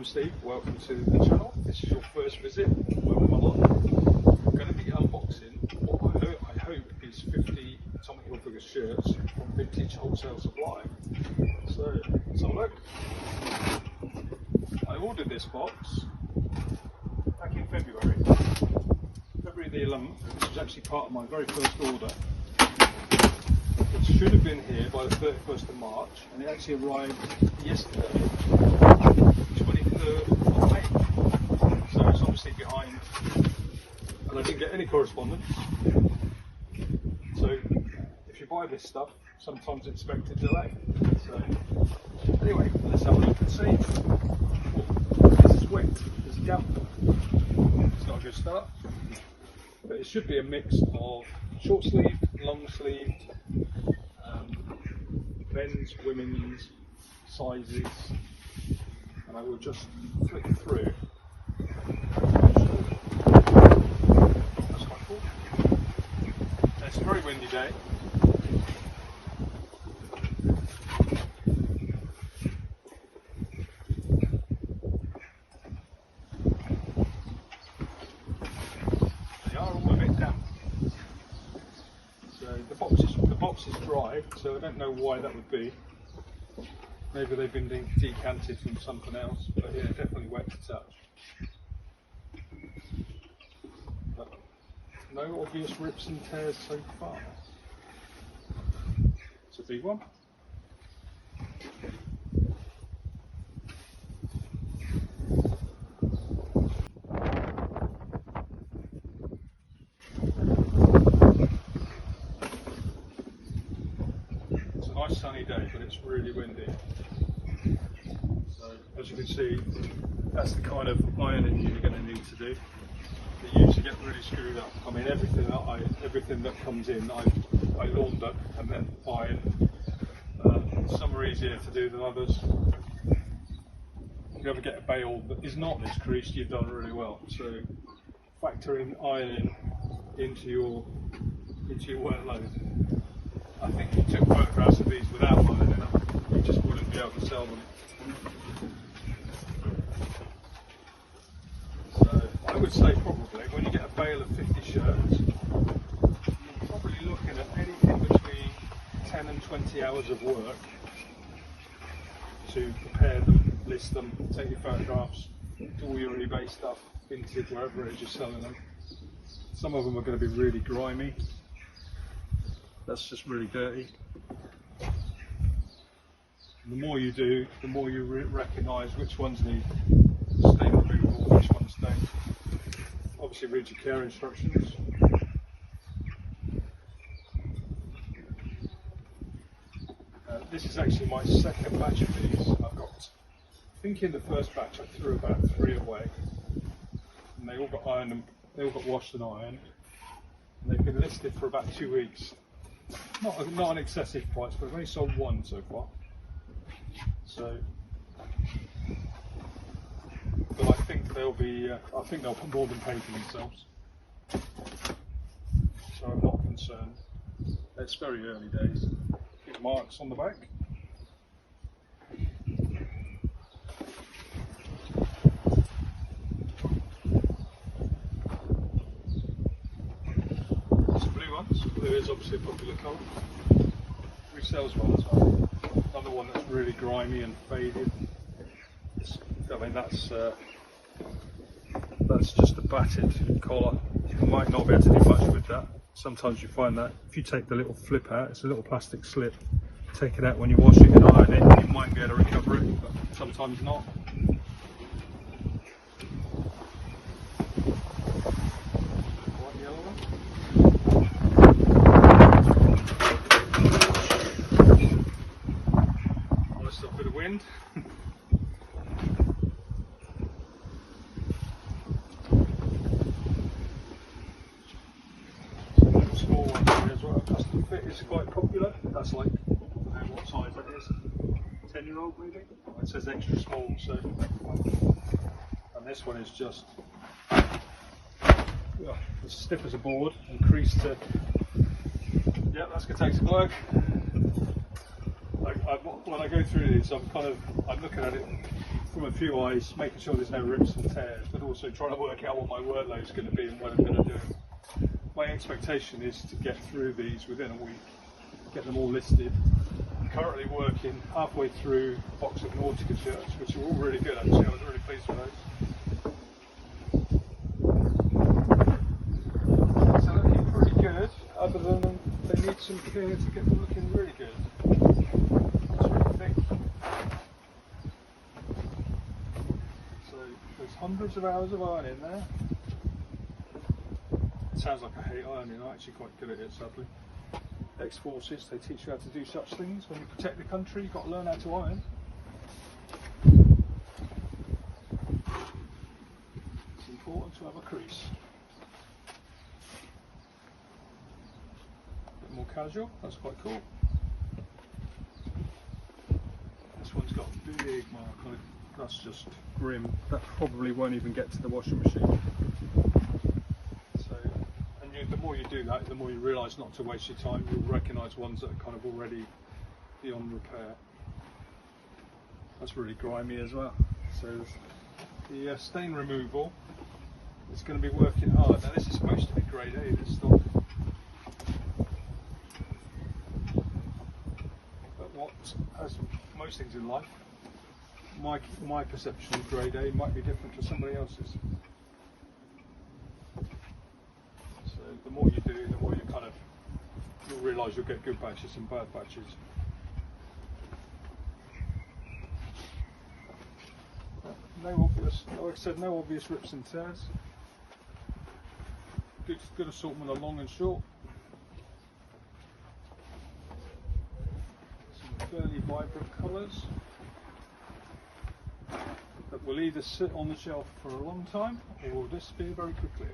I'm Steve, welcome to the channel. If this is your first visit, welcome along. I'm going to be unboxing what I hope is 50 Tommy Hilfiger shirts from Vintage Wholesale Supply. So, let's have a look. I ordered this box back in February the 11th. This was actually part of my very first order. It should have been here by the 31st of March, and it actually arrived yesterday, 23rd of May. So it's obviously behind, and I didn't get any correspondence. So if you buy this stuff, sometimes expect a delay. So anyway, let's have a look and see. This is wet, there's damp. It's not a good start. But it should be a mix of short sleeve, long sleeve, men's, women's sizes, and I will just flick through. That's quite cool. It's a very windy day. They are all a bit damp. So the box is dry, so I don't know why that would be. Maybe they've been decanted from something else, but yeah, definitely wet to touch. But no obvious rips and tears so far. It's a big one. Nice sunny day, but it's really windy. So as you can see, that's the kind of ironing you're going to need to do. They usually get really screwed up. I mean, everything that comes in, I launder and then iron. Some are easier to do than others. If you ever get a bale that is not this creased, you've done really well. So factor in ironing into your workload. I think if you took photographs of these without ironing them, you just wouldn't be able to sell them. So I would say probably when you get a bale of 50 shirts, you're probably looking at anything between 10 and 20 hours of work to prepare them, list them, take your photographs, do all your eBay stuff, vintage, wherever it is you're selling them. Some of them are going to be really grimy. That's just really dirty. And the more you do, the more you recognise which ones need stain removal, which ones don't. Obviously read your care instructions. This is actually my second batch of these. I've got, I think in the first batch I threw about 3 away. And they all got ironed, they all got washed and ironed. And they've been listed for about 2 weeks. Not an excessive price, but I've only sold one so far. So, but I think they'll more than pay for themselves. So I'm not concerned. It's very early days. Big marks on the back. Blue is obviously a popular colour. Resale's one as well. Another one that's really grimy and faded. I mean that's just a battered collar. You might not be able to do much with that. Sometimes you find that if you take the little flip out, it's a little plastic slip. Take it out when you wash it and iron it, you might be able to recover it, but sometimes not. Wind. Small one here as well. Custom fit is quite popular. That's like, I don't know what size that is. 10-year-old maybe. It says extra small, so. And this one is just as stiff as a board and creased to. Yeah, that's going to take some work. When I go through these, I'm looking at it from a few eyes, making sure there's no rips and tears, but also trying to work out what my workload is going to be and what I'm going to do. My expectation is to get through these within a week, get them all listed. I'm currently working halfway through a box of Nautica shirts, which are all really good actually. I was really pleased with those. So looking pretty good, other than they need some care to get them looking really good. That's really thick. So there's hundreds of hours of iron in there. It sounds like I hate ironing, I'm actually quite good at it sadly. Ex-forces, they teach you how to do such things. When you protect the country, you've got to learn how to iron. It's important to have a crease. A bit more casual, that's quite cool. This one's got a big mark on it, that's just grim. That probably won't even get to the washing machine. The more you do that, the more you realise not to waste your time. You'll recognise ones that are kind of already beyond repair. That's really grimy as well. So the stain removal is going to be working hard. Now this is supposed to be grade A, this stock. But what, as most things in life, my perception of grade A might be different to somebody else's. The more you do, the more you'll realise you'll get good batches and bad batches. No obvious, like I said, no obvious rips and tears. Good assortment of long and short. Some fairly vibrant colours that will either sit on the shelf for a long time or will disappear very quickly.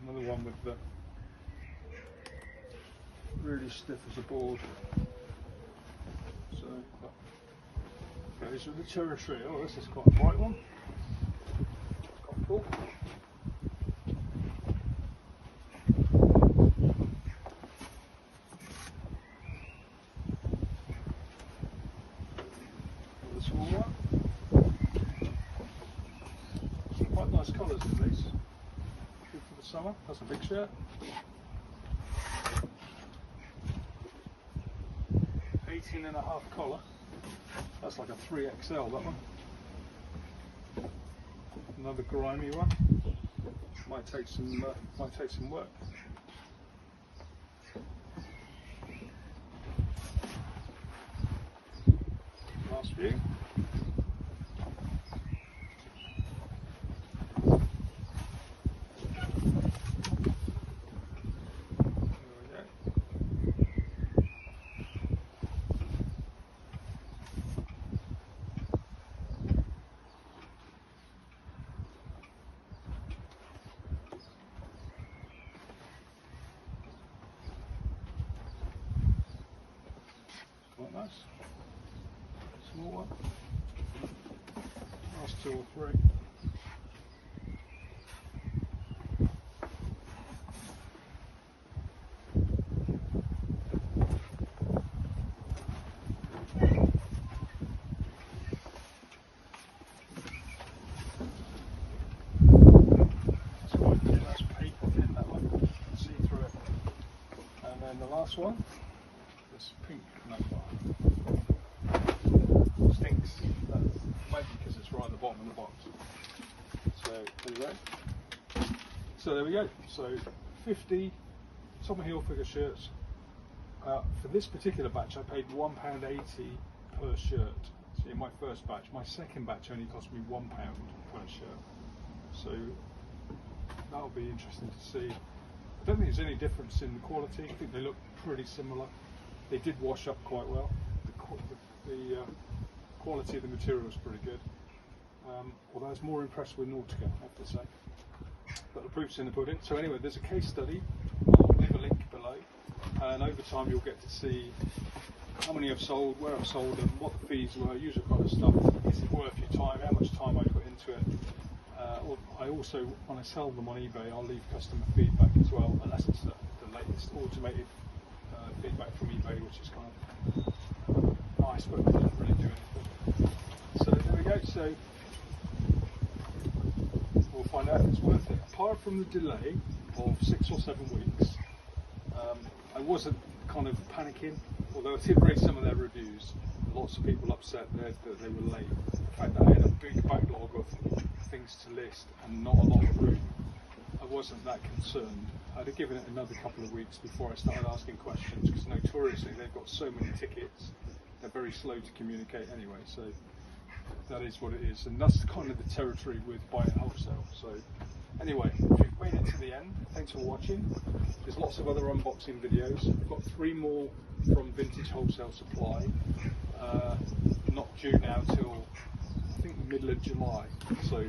Another one with the really stiff as a board. So goes with the territory. Oh, this is quite a bright one. Quite cool. The small one. Some quite nice colours in these. Summer. That's a big shirt. 18.5 collar. That's like a 3XL, that one. Another grimy one. Might take some work. Last few. Quite nice. Small one. Last 2 or 3. That's paper in that one. See through it. And then the last one. This pink number stinks. That's maybe because it's right at the bottom of the box. So anyway, so there we go. So 50 Tommy Hilfiger shirts. For this particular batch, I paid £1.80 per shirt. So in my first batch, my second batch only cost me £1 per shirt. So that'll be interesting to see. I don't think there's any difference in the quality. I think they look pretty similar. They did wash up quite well. The quality of the material is pretty good. Although I was more impressed with Nautica, I have to say. But the proof's in the pudding. So anyway, there's a case study. I'll leave a link below. And over time you'll get to see how many I've sold, where I've sold them, what the fees were, usual kind of stuff. Is it worth your time? How much time I put into it? I also, when I sell them on eBay, I'll leave customer feedback as well, unless it's the latest automated feedback from eBay, which is kind of nice, but it doesn't really do anything. So there we go. So we'll find out if it's worth it. Apart from the delay of 6 or 7 weeks, I wasn't kind of panicking, although I did read some of their reviews. Lots of people upset that they were late. The fact that I had a big backlog of things to list and not a lot of room, I wasn't that concerned. I'd have given it another couple of weeks before I started asking questions, because notoriously they've got so many tickets, they're very slow to communicate anyway, so that is what it is. And that's kind of the territory with buying wholesale. So anyway, if you've made it to the end, thanks for watching. There's lots of other unboxing videos. I've got 3 more from Vintage Wholesale Supply, not due now till I think the middle of July. So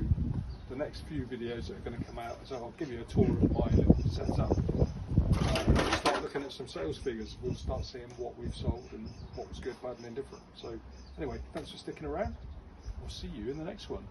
the next few videos that are going to come out, so I'll give you a tour of my little setup. We'll start looking at some sales figures. We'll start seeing what we've sold and what was good, bad and indifferent. So anyway, thanks for sticking around. I'll see you in the next one.